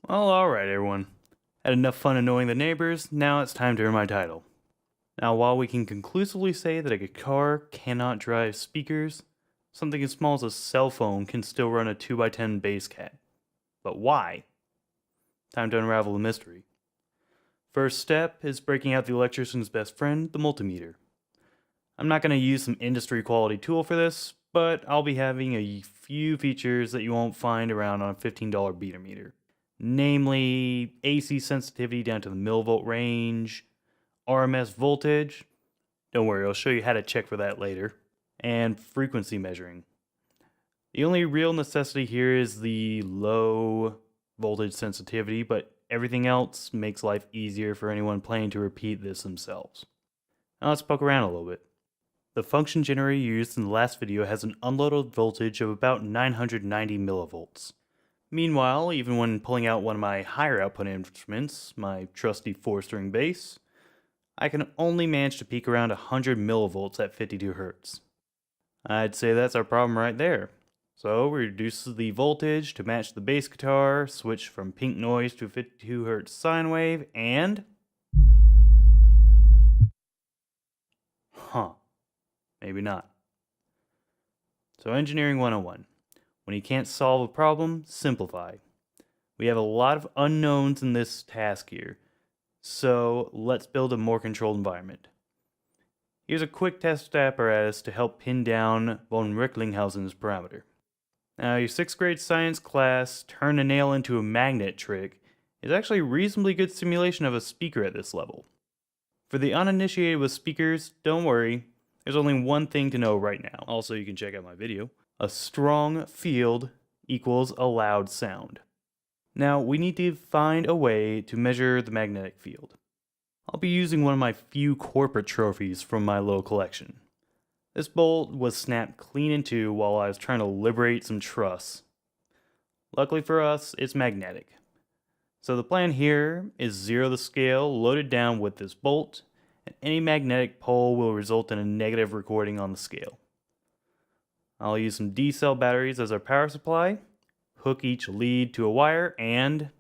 Well, alright everyone. Had enough fun annoying the neighbors, now it's time to earn my title. Now, while we can conclusively say that a guitar cannot drive speakers, something as small as a cell phone can still run a 2x10 bass cat. But why? Time to unravel the mystery. First step is breaking out the electrician's best friend, the multimeter. I'm not going to use some industry quality tool for this, but I'll be having a few features that you won't find around on a $15 beater meter. Namely, AC sensitivity down to the millivolt range, RMS voltage, don't worry, I'll show you how to check for that later, and frequency measuring. The only real necessity here is the low voltage sensitivity, but everything else makes life easier for anyone planning to repeat this themselves. Now let's poke around a little bit. The function generator used in the last video has an unloaded voltage of about 990 millivolts. Meanwhile, even when pulling out one of my higher output instruments, my trusty 4-string bass, I can only manage to peak around 100 millivolts at 52 Hz. I'd say that's our problem right there. So we reduce the voltage to match the bass guitar, switch from pink noise to 52 Hz sine wave, and... maybe not. So Engineering 101. When you can't solve a problem, simplify. We have a lot of unknowns in this task here, so let's build a more controlled environment. Here's a quick test apparatus to help pin down von Recklinghausen's parameter. Now, your 6th grade science class, turn a nail into a magnet trick, is actually a reasonably good simulation of a speaker at this level. For the uninitiated with speakers, don't worry, there's only one thing to know right now. Also, you can check out my video. A strong field equals a loud sound. Now, we need to find a way to measure the magnetic field. I'll be using one of my few corporate trophies from my little collection. This bolt was snapped clean in two while I was trying to liberate some truss. Luckily for us, it's magnetic. So the plan here is 0 the scale loaded down with this bolt, and any magnetic pole will result in a negative recording on the scale. I'll use some D-cell batteries as our power supply, hook each lead to a wire, and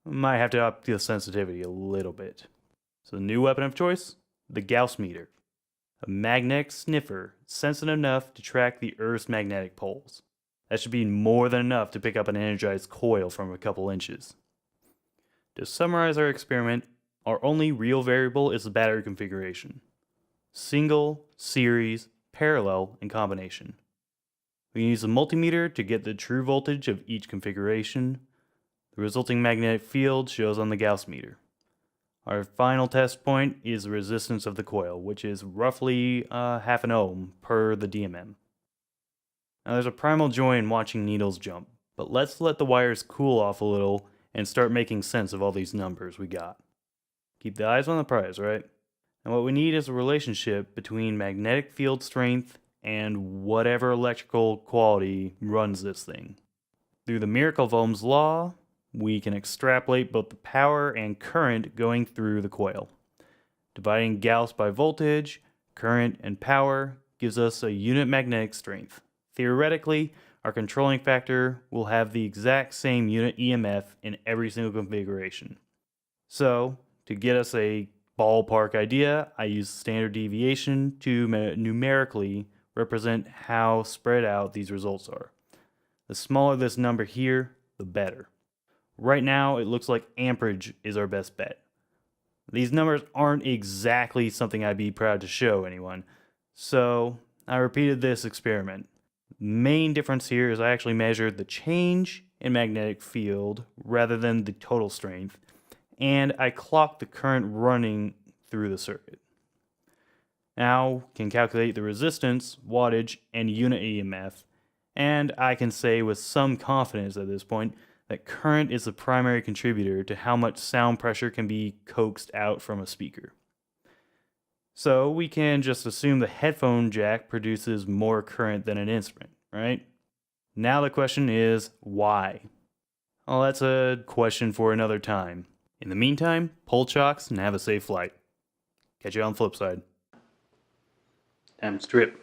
might have to up the sensitivity a little bit. So the new weapon of choice, the Gauss meter. A magnetic sniffer sensitive enough to track the Earth's magnetic poles. That should be more than enough to pick up an energized coil from a couple inches. To summarize our experiment, our only real variable is the battery configuration. Single, series, parallel, and combination. We can use the multimeter to get the true voltage of each configuration. The resulting magnetic field shows on the Gauss meter. Our final test point is the resistance of the coil, which is roughly half an ohm per the DMM. Now there's a primal joy in watching needles jump, but let's let the wires cool off a little and start making sense of all these numbers we got. Keep the eyes on the prize, right? And what we need is a relationship between magnetic field strength and whatever electrical quality runs this thing. Through the miracle of Ohm's law, we can extrapolate both the power and current going through the coil. Dividing Gauss by voltage, current, and power gives us a unit magnetic strength. Theoretically, our controlling factor will have the exact same unit EMF in every single configuration. So, to get us a ballpark idea, I use standard deviation to numerically represent how spread out these results are. The smaller this number here, the better. Right now, it looks like amperage is our best bet. These numbers aren't exactly something I'd be proud to show anyone, so I repeated this experiment. The main difference here is I actually measured the change in magnetic field rather than the total strength, and I clocked the current running through the circuit. Now can calculate the resistance, wattage, and unit EMF, and I can say with some confidence at this point that current is the primary contributor to how much sound pressure can be coaxed out from a speaker. So we can just assume the headphone jack produces more current than an instrument, right? Now the question is, why? Well, that's a question for another time. In the meantime, pull chocks and have a safe flight. Catch you on the flip side. Time to strip.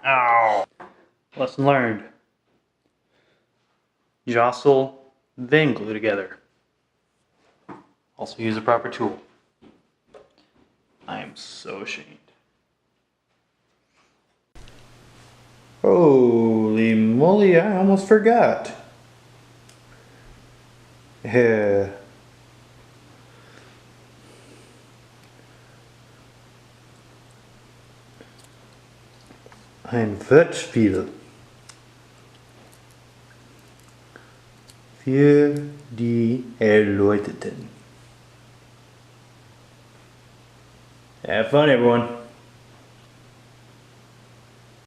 Ow! Lesson learned. Jostle, then glue together. Also use a proper tool. I am so ashamed. Holy moly, I almost forgot. Yeah. Ein Wortspiel. Für die Erleuchteten. Have fun, everyone.